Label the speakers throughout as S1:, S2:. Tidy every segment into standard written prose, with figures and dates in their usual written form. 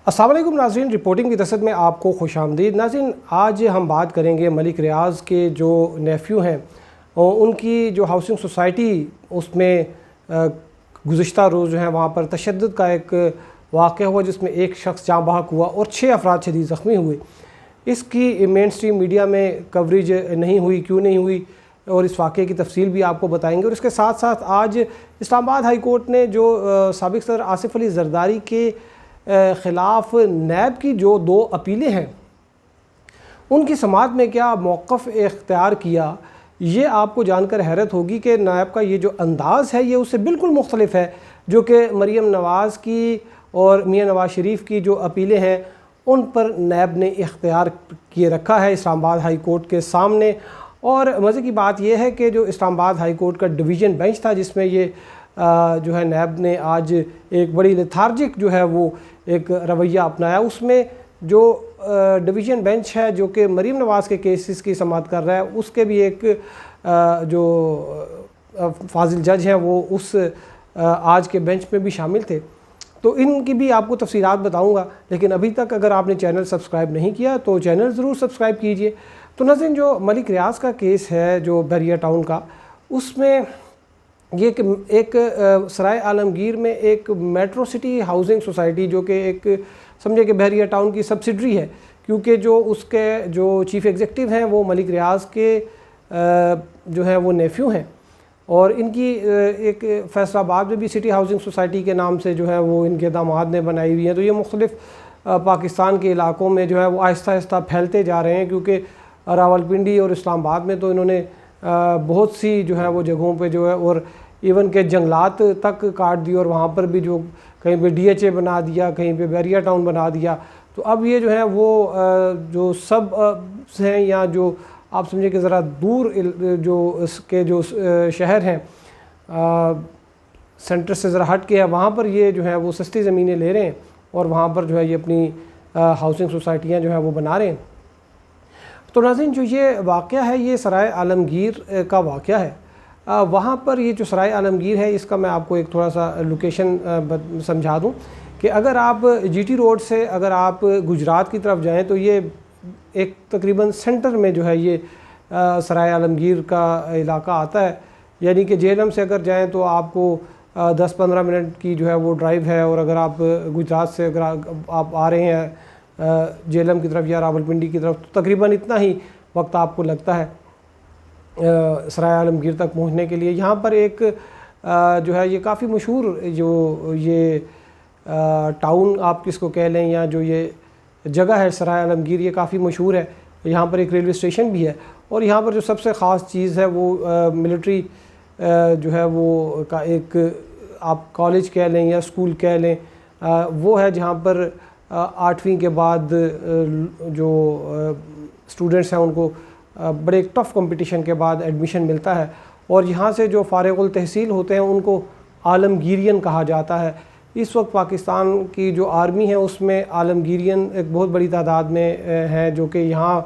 S1: السلام علیکم ناظرین، رپورٹنگ کی رصد میں آپ کو خوش آمدید۔ ناظرین، آج ہم بات کریں گے ملک ریاض کے جو نیفیو ہیں ان کی جو ہاؤسنگ سوسائٹی اس میں گزشتہ روز جو ہے وہاں پر تشدد کا ایک واقعہ ہوا جس میں ایک شخص جاں بحق ہوا اور 6 افراد شدید زخمی ہوئے۔ اس کی مین سٹریم میڈیا میں کوریج نہیں ہوئی، کیوں نہیں ہوئی، اور اس واقعے کی تفصیل بھی آپ کو بتائیں گے۔ اور اس کے ساتھ ساتھ آج اسلام آباد ہائی کورٹ نے جو سابق صدر آصف علی زرداری کے خلاف نیب کی جو 2 اپیلیں ہیں ان کی سماعت میں کیا موقف اختیار کیا، یہ آپ کو جان کر حیرت ہوگی کہ نیب کا یہ جو انداز ہے یہ اس سے بالکل مختلف ہے جو کہ مریم نواز کی اور میاں نواز شریف کی جو اپیلیں ہیں ان پر نیب نے اختیار کیے رکھا ہے اسلام آباد ہائی کورٹ کے سامنے۔ اور مزے کی بات یہ ہے کہ جو اسلام آباد ہائی کورٹ کا ڈویژن بینچ تھا جس میں یہ جو ہے نیب نے آج ایک بڑی لیتھارجک جو ہے وہ ایک رویہ اپنایا، اس میں جو ڈویژن بینچ ہے جو کہ مریم نواز کے کیسز کی سماعت کر رہا ہے اس کے بھی ایک جو فاضل جج ہیں وہ اس آج کے بینچ میں بھی شامل تھے، تو ان کی بھی آپ کو تفصیلات بتاؤں گا۔ لیکن ابھی تک اگر آپ نے چینل سبسکرائب نہیں کیا تو چینل ضرور سبسکرائب کیجئے۔ تو ناظرین، جو ملک ریاض کا کیس ہے جو بحریہ ٹاؤن کا، اس میں یہ ایک سرائے عالمگیر میں ایک میٹرو سٹی ہاؤسنگ سوسائٹی جو کہ ایک سمجھے کہ بحریہ ٹاؤن کی سبسڈری ہے، کیونکہ جو اس کے جو چیف ایگزیکٹو ہیں وہ ملک ریاض کے جو ہیں وہ نیفیو ہیں، اور ان کی ایک فیصل آباد میں بھی سٹی ہاؤسنگ سوسائٹی کے نام سے جو ہے وہ ان کے داماد نے بنائی ہوئی ہیں۔ تو یہ مختلف پاکستان کے علاقوں میں جو ہے وہ آہستہ آہستہ پھیلتے جا رہے ہیں، کیونکہ راولپنڈی اور اسلام آباد میں تو انہوں نے بہت سی جو ہے وہ جگہوں پہ جو ہے اور ایون کہ جنگلات تک کاٹ دی اور وہاں پر بھی جو کہیں پہ ڈی ایچ اے بنا دیا، کہیں پہ بحریہ ٹاؤن بنا دیا۔ تو اب یہ جو ہے وہ جو سب ہیں یا جو آپ سمجھے کہ ذرا دور جو اس کے جو شہر ہیں سینٹر سے ذرا ہٹ کے ہے، وہاں پر یہ جو ہے وہ سستی زمینیں لے رہے ہیں اور وہاں پر جو ہے یہ اپنی ہاؤسنگ سوسائٹیاں جو ہے وہ بنا رہے ہیں۔ تو ناظرین، جو یہ واقعہ ہے یہ سرائے عالمگیر کا واقعہ ہے۔ وہاں پر یہ جو سرائے عالمگیر ہے اس کا میں آپ کو ایک تھوڑا سا لوکیشن سمجھا دوں کہ اگر آپ جی ٹی روڈ سے اگر آپ گجرات کی طرف جائیں تو یہ ایک تقریباً سینٹر میں جو ہے یہ سرائے عالمگیر کا علاقہ آتا ہے، یعنی کہ جہلم سے اگر جائیں تو آپ کو 10-15 منٹ کی جو ہے وہ ڈرائیو ہے، اور اگر آپ گجرات سے اگر آپ آ رہے ہیں جہلم کی طرف یا راولپنڈی کی طرف تو تقریباً اتنا ہی وقت آپ کو لگتا ہے سرائے عالمگیر تک پہنچنے کے لیے۔ یہاں پر ایک جو ہے یہ کافی مشہور جو یہ ٹاؤن آپ کس کو کہہ لیں یا جو یہ جگہ ہے سرائے عالمگیر یہ کافی مشہور ہے۔ یہاں پر ایک ریلوے اسٹیشن بھی ہے، اور یہاں پر جو سب سے خاص چیز ہے وہ ملٹری جو ہے وہ کا ایک آپ کالج کہہ لیں یا اسکول کہہ لیں، وہ ہے جہاں پر 8ویں کے بعد جو اسٹوڈنٹس ہیں ان کو بڑے ایک ٹف کمپٹیشن کے بعد ایڈمیشن ملتا ہے، اور یہاں سے جو فارغ التحصیل ہوتے ہیں ان کو عالمگیرین کہا جاتا ہے۔ اس وقت پاکستان کی جو آرمی ہے اس میں عالمگیرین ایک بہت بڑی تعداد میں ہیں جو کہ یہاں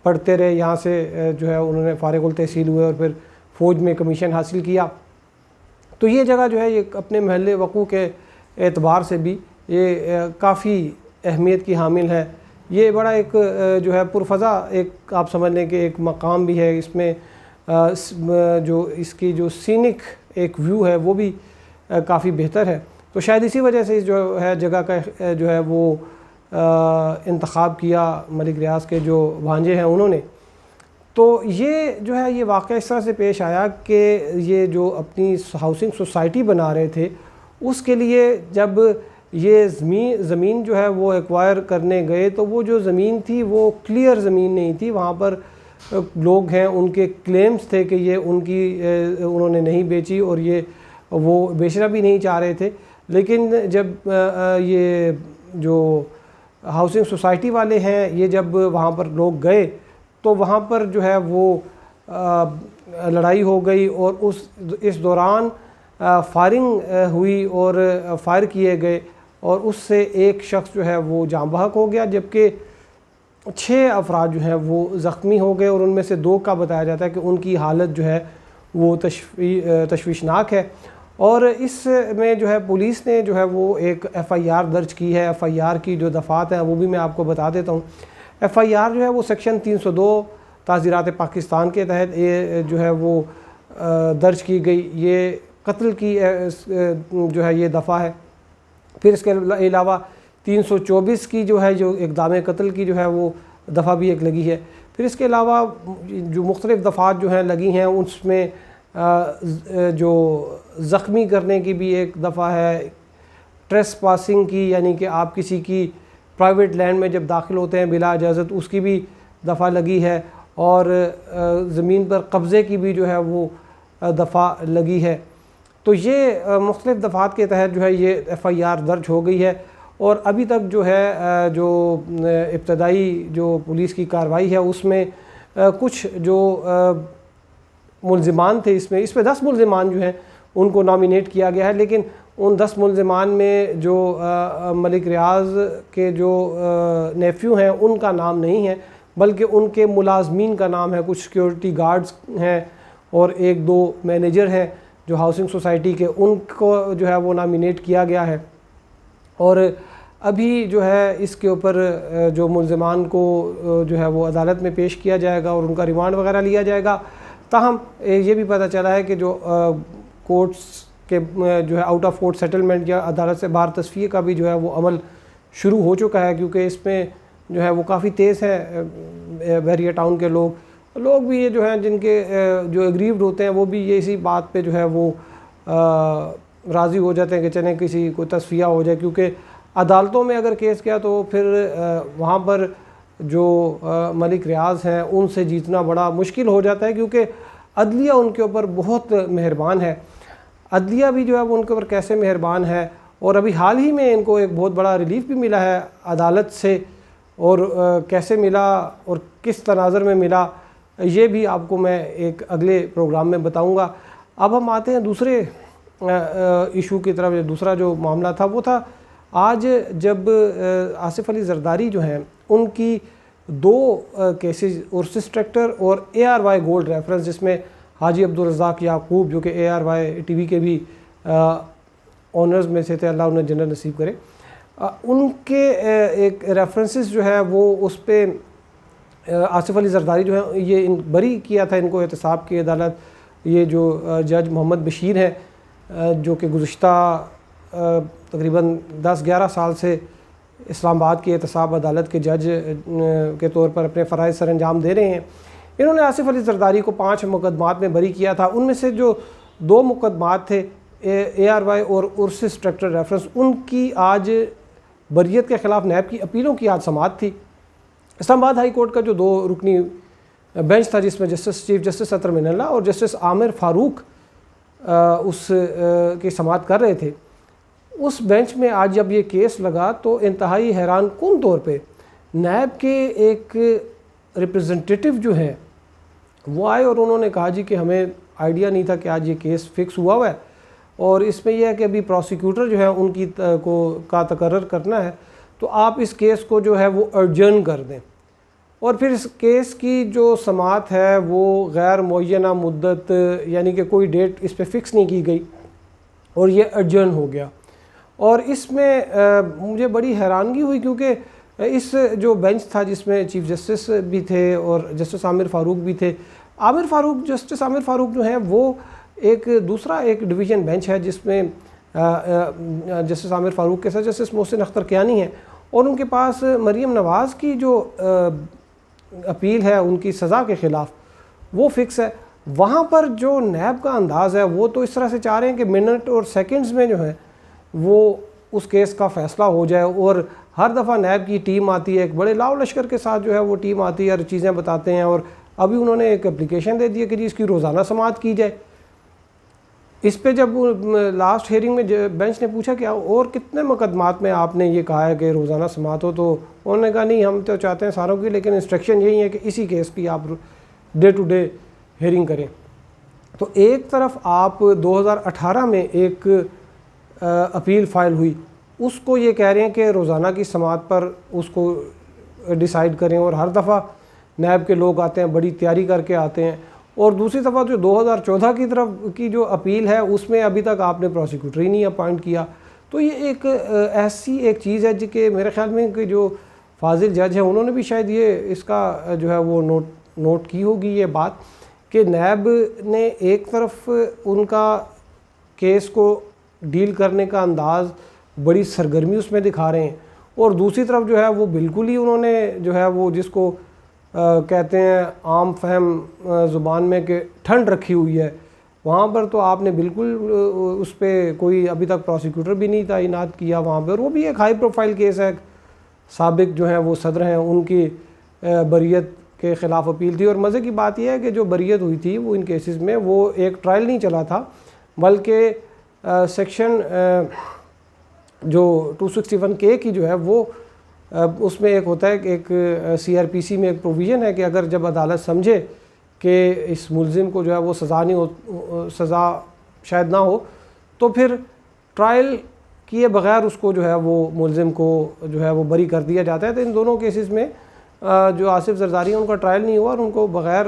S1: پڑھتے رہے، یہاں سے جو ہے انہوں نے فارغ التحصیل ہوئے اور پھر فوج میں کمیشن حاصل کیا۔ تو یہ جگہ جو ہے یہ اپنے محل وقوع کے اعتبار سے بھی یہ کافی اہمیت کی حامل ہے۔ یہ بڑا ایک جو ہے پرفضا ایک آپ سمجھ لیں کہ ایک مقام بھی ہے، اس میں جو اس کی جو سینک ایک ویو ہے وہ بھی کافی بہتر ہے۔ تو شاید اسی وجہ سے جو ہے جگہ کا جو ہے وہ انتخاب کیا ملک ریاض کے جو بھانجے ہیں انہوں نے۔ تو یہ جو ہے یہ واقعہ اس طرح سے پیش آیا کہ یہ جو اپنی ہاؤسنگ سوسائٹی بنا رہے تھے اس کے لیے جب یہ زمین جو ہے وہ ایکوائر کرنے گئے تو وہ جو زمین تھی وہ کلیئر زمین نہیں تھی، وہاں پر لوگ ہیں ان کے کلیمز تھے کہ یہ ان کی انہوں نے نہیں بیچی اور یہ وہ بیچنا بھی نہیں چاہ رہے تھے۔ لیکن جب یہ جو ہاؤسنگ سوسائٹی والے ہیں یہ جب وہاں پر لوگ گئے تو وہاں پر جو ہے وہ لڑائی ہو گئی، اور اس دوران فائرنگ ہوئی اور فائر کیے گئے، اور اس سے ایک شخص جو ہے وہ جاں بحق ہو گیا، جبکہ 6 افراد جو ہیں وہ زخمی ہو گئے، اور ان میں سے 2 کا بتایا جاتا ہے کہ ان کی حالت جو ہے وہ تشویشناک ہے۔ اور اس میں جو ہے پولیس نے جو ہے وہ ایک ایف آئی آر درج کی ہے. ایف آئی آر کی جو دفعات ہیں وہ بھی میں آپ کو بتا دیتا ہوں. ایف آئی آر جو ہے وہ سیکشن 302 تعزیرات پاکستان کے تحت یہ جو ہے وہ درج کی گئی. یہ قتل کی جو ہے یہ دفعہ ہے. پھر اس کے علاوہ 324 کی جو ہے جو اقدام قتل کی جو ہے وہ دفعہ بھی ایک لگی ہے. پھر اس کے علاوہ جو مختلف دفعات جو ہیں لگی ہیں اس میں جو زخمی کرنے کی بھی ایک دفعہ ہے. ٹریس پاسنگ کی یعنی کہ آپ کسی کی پرائیویٹ لینڈ میں جب داخل ہوتے ہیں بلا اجازت اس کی بھی دفعہ لگی ہے. اور زمین پر قبضے کی بھی جو ہے وہ دفعہ لگی ہے. تو یہ مختلف دفعات کے تحت جو ہے یہ ایف آئی آر درج ہو گئی ہے. اور ابھی تک جو ہے جو ابتدائی جو پولیس کی کارروائی ہے اس میں کچھ جو ملزمان تھے اس پہ 10 ملزمان جو ہیں ان کو نامینیٹ کیا گیا ہے. لیکن ان 10 ملزمان میں جو ملک ریاض کے جو نیفیو ہیں ان کا نام نہیں ہے بلکہ ان کے ملازمین کا نام ہے. کچھ سیکیورٹی گارڈز ہیں اور 1-2 مینیجر ہیں جو ہاؤسنگ سوسائٹی کے, ان کو جو ہے وہ نامینیٹ کیا گیا ہے. اور ابھی جو ہے اس کے اوپر جو ملزمان کو جو ہے وہ عدالت میں پیش کیا جائے گا اور ان کا ریمانڈ وغیرہ لیا جائے گا. تاہم یہ بھی پتہ چلا ہے کہ جو کورٹس کے جو ہے آؤٹ آف کورٹ سیٹلمنٹ یا عدالت سے باہر تصفیے کا بھی جو ہے وہ عمل شروع ہو چکا ہے, کیونکہ اس میں جو ہے وہ کافی تیز ہے. بحریہ ٹاؤن کے لوگ بھی یہ جو ہیں جن کے جو اگریوڈ ہوتے ہیں وہ بھی یہ اسی بات پہ جو ہے وہ راضی ہو جاتے ہیں کہ چلیں کسی کو تصفیہ ہو جائے, کیونکہ عدالتوں میں اگر کیس کیا تو پھر وہاں پر جو ملک ریاض ہیں ان سے جیتنا بڑا مشکل ہو جاتا ہے, کیونکہ عدلیہ ان کے اوپر بہت مہربان ہے. عدلیہ بھی جو ہے وہ ان کے اوپر کیسے مہربان ہے, اور ابھی حال ہی میں ان کو ایک بہت بڑا ریلیف بھی ملا ہے عدالت سے, اور کیسے ملا اور کس تناظر میں ملا یہ بھی آپ کو میں ایک اگلے پروگرام میں بتاؤں گا. اب ہم آتے ہیں دوسرے ایشو کی طرف. دوسرا جو معاملہ تھا وہ تھا آج جب آصف علی زرداری جو ہیں ان کی 2 کیسز ارسس ٹریکٹر اور ARY گولڈ ریفرنس, جس میں حاجی عبدالرزاق یعقوب جو کہ ARY ٹی وی کے بھی اونرز میں سے تھے, اللہ انہیں جنت نصیب کرے, ان کے ایک ریفرنسز جو ہے وہ اس پہ آصف علی زرداری جو ہیں یہ بری کیا تھا ان کو احتساب کی عدالت. یہ جو جج محمد بشیر ہیں جو کہ گزشتہ تقریباً 10-11 سال سے اسلام آباد کی احتساب عدالت کے جج کے طور پر اپنے فرائض سر انجام دے رہے ہیں, انہوں نے آصف علی زرداری کو 5 مقدمات میں بری کیا تھا. ان میں سے جو 2 مقدمات تھے ARY اور ارسس ٹریکٹر ریفرنس, ان کی آج بریت کے خلاف نیب کی اپیلوں کی آج سماعت تھی. اسلام آباد ہائی کورٹ کا جو 2 رکنی بینچ تھا جس میں چیف جسٹس اطہر من اللہ اور جسٹس عامر فاروق اس کی سماعت کر رہے تھے, اس بینچ میں آج جب یہ کیس لگا تو انتہائی حیران کن طور پہ نیب کے ایک ریپرزنٹیٹیو جو ہیں وہ آئے اور انہوں نے کہا جی کہ ہمیں آئیڈیا نہیں تھا کہ آج یہ کیس فکس ہوا ہے, اور اس میں یہ ہے کہ ابھی پروسیکیوٹر جو ہے ان کی کا تقرر کرنا ہے, تو آپ اس کیس کو جو ہے وہ ارجن کر دیں. اور پھر اس کیس کی جو سماعت ہے وہ غیر معینہ مدت یعنی کہ کوئی ڈیٹ اس پہ فکس نہیں کی گئی اور یہ ارجن ہو گیا. اور اس میں مجھے بڑی حیرانگی ہوئی, کیونکہ اس جو بینچ تھا جس میں چیف جسٹس بھی تھے اور جسٹس عامر فاروق بھی تھے. جسٹس عامر فاروق جو ہیں وہ ایک دوسرا ایک ڈویژن بینچ ہے جس میں جسٹس عامر فاروق کے ساتھ جسٹس محسن اختر کیانی ہیں, اور ان کے پاس مریم نواز کی جو اپیل ہے ان کی سزا کے خلاف وہ فکس ہے. وہاں پر جو نیب کا انداز ہے وہ تو اس طرح سے چاہ رہے ہیں کہ منٹ اور سیکنڈز میں جو ہے وہ اس کیس کا فیصلہ ہو جائے, اور ہر دفعہ نیب کی ٹیم آتی ہے ایک بڑے لاؤ لشکر کے ساتھ جو ہے وہ ٹیم آتی ہے اور چیزیں بتاتے ہیں, اور ابھی انہوں نے ایک اپلیکیشن دے دی ہے کہ جی اس کی روزانہ سماعت کی جائے. اس پہ جب لاسٹ ہیئرنگ میں بینچ نے پوچھا کہ اور کتنے مقدمات میں آپ نے یہ کہا ہے کہ روزانہ سماعت ہو, تو انہوں نے کہا نہیں ہم تو چاہتے ہیں ساروں کی, لیکن انسٹرکشن یہی ہے کہ اسی کیس کی آپ ڈے ٹو ڈے ہیئرنگ کریں. تو ایک طرف آپ 2018 میں ایک اپیل فائل ہوئی, اس کو یہ کہہ رہے ہیں کہ روزانہ کی سماعت پر اس کو ڈیسائیڈ کریں, اور ہر دفعہ نیب کے لوگ آتے ہیں بڑی تیاری کر کے آتے ہیں, اور دوسری دفعہ جو 2014 کی طرف کی جو اپیل ہے اس میں ابھی تک آپ نے پروسیکیوٹر ہی نہیں اپوائنٹ کیا. تو یہ ایک ایسی ایک چیز ہے کہ میرے خیال میں کہ جو فاضل جج ہیں انہوں نے بھی شاید یہ اس کا جو ہے وہ نوٹ کی ہوگی یہ بات کہ نیب نے ایک طرف ان کا کیس کو ڈیل کرنے کا انداز بڑی سرگرمی اس میں دکھا رہے ہیں اور دوسری طرف جو ہے وہ بالکل ہی انہوں نے جو ہے وہ جس کو کہتے ہیں عام فہم زبان میں کہ ٹھنڈ رکھی ہوئی ہے وہاں پر. تو آپ نے بالکل اس پہ کوئی ابھی تک پروسیکیوٹر بھی نہیں تعینات کیا وہاں پہ, اور وہ بھی ایک ہائی پروفائل کیس ہے. سابق جو ہیں وہ صدر ہیں ان کی بریت کے خلاف اپیل تھی, اور مزے کی بات یہ ہے کہ جو بریت ہوئی تھی وہ ان کیسز میں وہ ایک ٹرائل نہیں چلا تھا بلکہ سیکشن جو 261K کی جو ہے وہ اس میں ایک ہوتا ہے کہ ایک CRPC میں ایک پروویژن ہے کہ اگر جب عدالت سمجھے کہ اس ملزم کو جو ہے وہ سزا شاید نہ ہو تو پھر ٹرائل کیے بغیر اس کو جو ہے وہ ملزم کو جو ہے وہ بری کر دیا جاتا ہے. تو ان دونوں کیسز میں جو آصف زرداری ہیں ان کا ٹرائل نہیں ہوا اور ان کو بغیر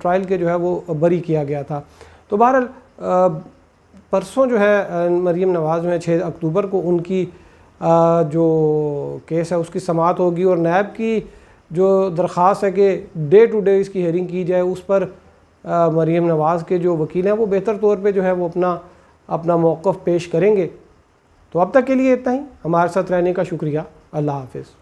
S1: ٹرائل کے جو ہے وہ بری کیا گیا تھا. تو بہرحال پرسوں جو ہے مریم نواز جو ہے 6 اکتوبر کو ان کی جو کیس ہے اس کی سماعت ہوگی, اور نیب کی جو درخواست ہے کہ ڈے ٹو ڈے اس کی ہیئرنگ کی جائے اس پر مریم نواز کے جو وکیل ہیں وہ بہتر طور پہ جو ہے وہ اپنا موقف پیش کریں گے. تو اب تک کے لیے اتنا ہی. ہمارے ساتھ رہنے کا شکریہ. اللہ حافظ.